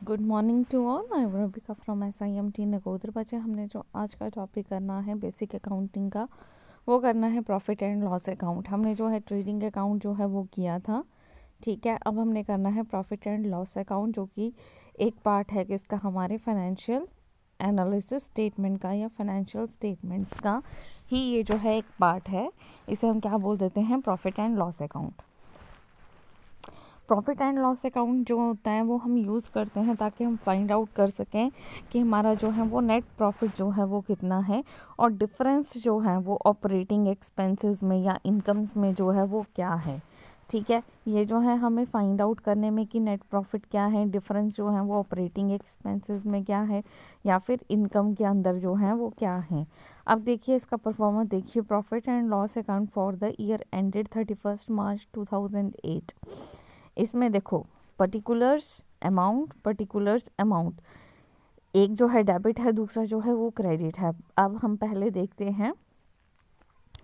Good morning to all. I am Rabika from SIMT Nakodar. बच्चे, हमने जो आज का टॉपिक करना है बेसिक अकाउंटिंग का, वो करना है प्रॉफिट एंड लॉस अकाउंट। हमने जो है ट्रेडिंग अकाउंट जो है वो किया था, ठीक है। अब हमने करना है प्रॉफिट एंड लॉस अकाउंट, जो कि एक पार्ट है किसका, हमारे फाइनेंशियल एनालिसिस स्टेटमेंट का या फाइनेंशियल स्टेटमेंट्स का ही ये जो है एक पार्ट है। इसे हम क्या बोल देते हैं, profit and loss account. Profit and loss account जो होता है वो हम यूज़ करते हैं ताकि हम फाइंड आउट कर सकें कि हमारा जो है वो नेट प्रॉफिट जो है वो कितना है, और डिफरेंस जो है वो ऑपरेटिंग एक्सपेंसेस में या इनकम्स में जो है वो क्या है, ठीक है। ये जो है हमें फाइंड आउट करने में कि नेट प्रॉफिट क्या है, डिफरेंस जो है वो ऑपरेटिंग एक्सपेंसेस में क्या है, या फिर इनकम के अंदर जो है वो क्या है। अब देखिए इसका परफॉर्मेंस देखिए, profit and loss account for the year ended 31 मार्च 2008। इसमें देखो पर्टिकुलर्स अमाउंट, एक जो है डेबिट है, दूसरा जो है वो क्रेडिट है। अब हम पहले देखते हैं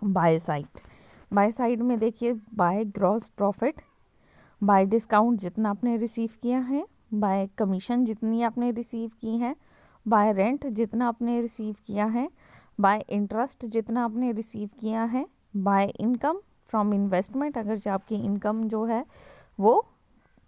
बाय साइड में देखिए, by gross profit, bye discount जितना आपने रिसीव किया है, बाय कमीशन जितनी आपने रिसीव की है, बाय रेंट जितना आपने रिसीव किया है, बाय इंटरेस्ट जितना आपने रिसीव किया है, बाय इनकम फ्रॉम इन्वेस्टमेंट, अगर जो आपकी इनकम जो है वो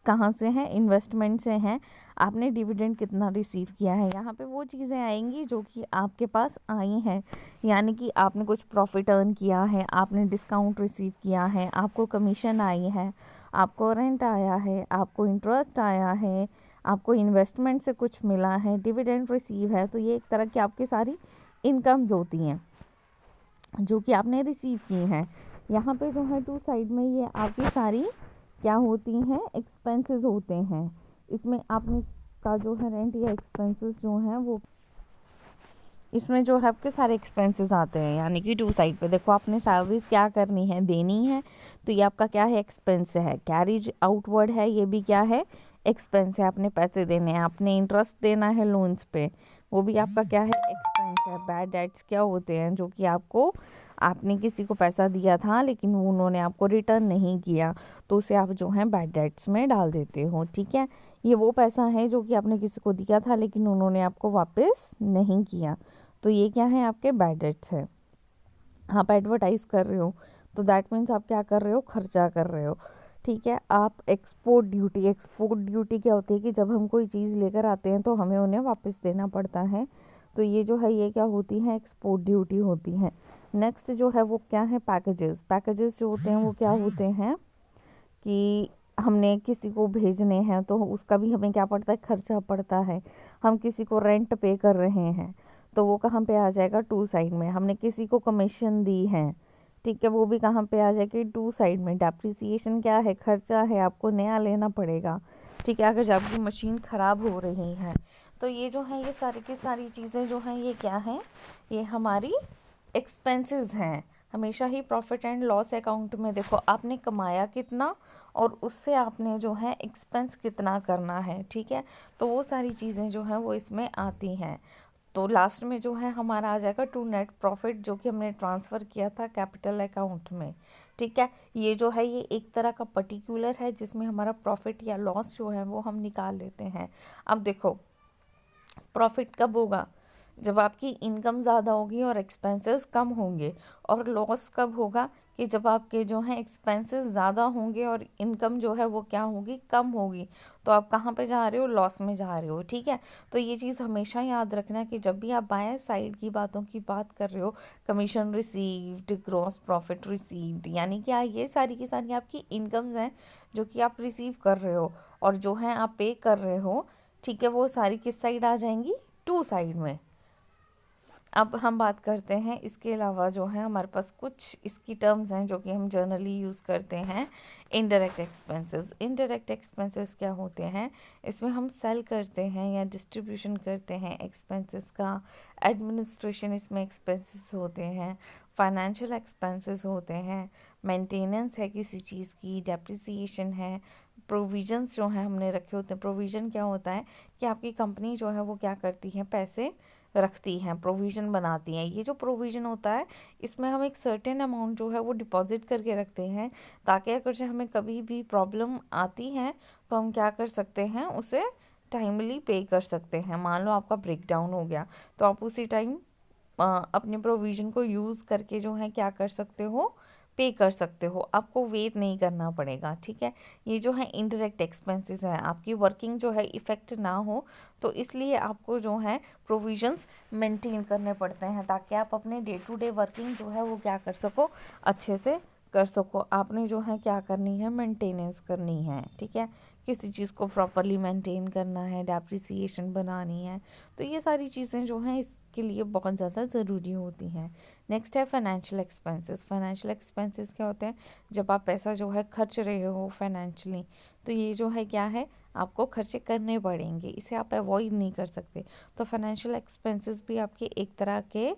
कहाँ से है, इन्वेस्टमेंट से हैं, आपने डिविडेंड कितना रिसीव किया है। यहाँ पे वो चीज़ें आएंगी जो कि आपके पास आई हैं, यानी कि आपने कुछ प्रॉफिट अर्न किया है, आपने डिस्काउंट रिसीव किया है, आपको कमीशन आई है, आपको रेंट आया है, आपको इंटरेस्ट आया है, आपको इन्वेस्टमेंट से कुछ मिला है, डिविडेंड रिसीव है। तो ये एक तरह की आपकी सारी इनकम्स होती हैं जो कि आपने रिसीव की हैं। यहाँ पे जो है टू साइड में ये आपकी सारी क्या होती हैं, एक्सपेंसेस होते हैं। इसमें आपने का जो है रेंट या एक्सपेंसेस जो हैं वो, इसमें जो है आपके सारे एक्सपेंसेस आते हैं, यानी कि टू साइड पे देखो, आपने सैलरीज क्या करनी है, देनी है, तो ये आपका क्या है, एक्सपेंस है। कैरिज आउटवर्ड है, ये भी क्या है, एक्सपेंस है, आपने पैसे देने हैं। आपने इंटरेस्ट देना है लोन्स पे, वो भी आपका क्या है, एक्सपेंस है। बैड डेट्स क्या होते हैं, जो कि आपने किसी को पैसा दिया था लेकिन उन्होंने आपको रिटर्न नहीं किया, तो उसे आप जो है बैड डेट्स में डाल देते हो, ठीक है। ये वो पैसा है जो कि आपने किसी को दिया था लेकिन उन्होंने आपको वापस नहीं किया, तो ये क्या है, आपके बैड डेट्स है। आप एडवर्टाइज कर रहे हो तो दैट मीन्स आप क्या कर रहे हो, खर्चा कर रहे हो, ठीक है। आप एक्सपोर्ट ड्यूटी क्या होती है कि जब हम कोई चीज़ लेकर आते हैं तो हमें उन्हें वापस देना पड़ता है, तो ये जो है ये क्या होती है, एक्सपोर्ट ड्यूटी होती है। नेक्स्ट जो है वो क्या है, पैकेजेस जो होते हैं वो क्या होते हैं कि हमने किसी को भेजने हैं तो उसका भी हमें क्या पड़ता है, खर्चा पड़ता है। हम किसी को रेंट पे कर रहे हैं तो वो कहाँ पे आ जाएगा, टू साइड में। हमने किसी को कमीशन दी है, ठीक है, वो भी कहाँ पे आ जाएगी, टू साइड में। डेप्रिसिएशन क्या है, खर्चा है, आपको नया लेना पड़ेगा, ठीक है, अगर जब आपकी मशीन ख़राब हो रही है। तो ये जो है ये सारी की सारी चीज़ें जो हैं ये क्या है, ये हमारी एक्सपेंसेस हैं। हमेशा ही प्रॉफिट एंड लॉस अकाउंट में देखो आपने कमाया कितना और उससे आपने जो है एक्सपेंस कितना करना है, ठीक है। तो वो सारी चीज़ें जो हैं वो इसमें आती हैं। तो लास्ट में जो है हमारा आ जाएगा टू नेट प्रॉफिट, जो कि हमने ट्रांसफ़र किया था कैपिटल अकाउंट में, ठीक है। ये जो है ये एक तरह का पर्टिकुलर है जिसमें हमारा प्रॉफिट या लॉस जो है वो हम निकाल लेते हैं। अब देखो प्रॉफिट कब होगा, जब आपकी इनकम ज़्यादा होगी और एक्सपेंसेस कम होंगे। और लॉस कब होगा, कि जब आपके जो है एक्सपेंसेस ज़्यादा होंगे और इनकम जो है वो क्या होगी, कम होगी। तो आप कहाँ पे जा रहे हो, लॉस में जा रहे हो, ठीक है। तो ये चीज़ हमेशा याद रखना कि जब भी आप बाय साइड की बातों की बात कर रहे हो, commission received, gross profit received, यानी कि ये सारी की सारी आपकी इनकम्स हैं जो कि आप रिसीव कर रहे हो और जो है आप पे कर रहे हो, ठीक है, वो सारी किस साइड आ जाएंगी, टू साइड में। अब हम बात करते हैं इसके अलावा जो है हमारे पास कुछ इसकी टर्म्स हैं जो कि हम जनरली यूज़ करते हैं। इनडायरेक्ट एक्सपेंसेस क्या होते हैं, इसमें हम सेल करते हैं या डिस्ट्रीब्यूशन करते हैं एक्सपेंसेस का। एडमिनिस्ट्रेशन इसमें एक्सपेंसेस होते हैं। फाइनेंशियल एक्सपेंसेस होते हैं। मेंटेनेंस है किसी चीज़ की, डेप्रिसिएशन है। प्रोविजंस जो हैं हमने रखे होते हैं। प्रोविज़न क्या होता है कि आपकी कंपनी जो है वो क्या करती है, पैसे रखती हैं, प्रोविज़न बनाती हैं। ये जो प्रोविज़न होता है इसमें हम एक सर्टेन अमाउंट जो है वो डिपॉजिट करके रखते हैं, ताकि अगर से हमें कभी भी प्रॉब्लम आती है तो हम क्या कर सकते हैं, उसे टाइमली पे कर सकते हैं। मान लो आपका ब्रेक डाउन हो गया तो आप उसी टाइम अपने प्रोविज़न को यूज़ करके जो है क्या कर सकते हो, पे कर सकते हो, आपको वेट नहीं करना पड़ेगा। ठीक है, ये जो है इनडायरेक्ट एक्सपेंसेस है, आपकी वर्किंग जो है इफ़ेक्ट ना हो तो इसलिए आपको जो है प्रोविजंस मेंटेन करने पड़ते हैं ताकि आप अपने डे टू डे वर्किंग जो है वो क्या कर सको, अच्छे से कर सको। आपने जो है क्या करनी है, मेंटेनेंस करनी है। ठीक है, किसी चीज़ को प्रॉपरली मेंटेन करना है, डेप्रिसिएशन बनानी है, तो ये सारी चीज़ें जो हैं इसके लिए बहुत ज़्यादा ज़रूरी होती हैं। नेक्स्ट है फाइनेंशियल एक्सपेंसेस। फाइनेंशियल एक्सपेंसेस क्या होते हैं, जब आप पैसा जो है खर्च रहे हो फाइनेंशियली, तो ये जो है क्या है, आपको खर्चे करने पड़ेंगे, इसे आप अवॉइड नहीं कर सकते। तो फाइनेंशियल एक्सपेंसेस भी आपके एक तरह के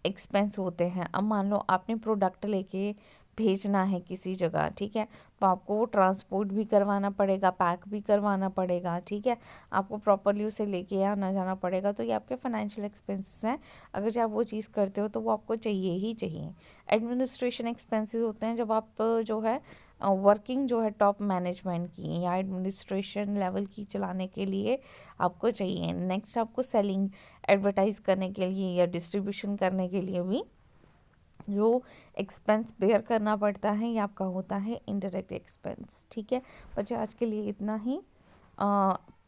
एक्सपेंस होते हैं। अब मान लो आपने प्रोडक्ट लेके भेजना है किसी जगह, ठीक है, तो आपको वो ट्रांसपोर्ट भी करवाना पड़ेगा, पैक भी करवाना पड़ेगा। ठीक है, आपको प्रॉपरली उसे लेके आना जाना पड़ेगा, तो ये आपके फाइनेंशियल एक्सपेंसेस हैं। अगर जब आप वो चीज़ करते हो तो वो आपको चाहिए ही चाहिए। एडमिनिस्ट्रेशन एक्सपेंसेस होते हैं जब आप जो है वर्किंग जो है टॉप मैनेजमेंट की या एडमिनिस्ट्रेशन लेवल की चलाने के लिए आपको चाहिए। नेक्स्ट आपको सेलिंग, एडवर्टाइज करने के लिए या डिस्ट्रीब्यूशन करने के लिए भी जो एक्सपेंस बेयर करना पड़ता है ये आपका होता है इनडायरेक्ट एक्सपेंस। ठीक है, बच्चे आज के लिए इतना ही।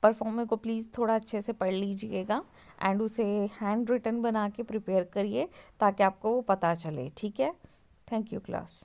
परफॉर्मर को प्लीज़ थोड़ा अच्छे से पढ़ लीजिएगा एंड उसे हैंड रिटन बना के प्रिपेयर करिए ताकि आपको वो पता चले। ठीक है, थैंक यू क्लास।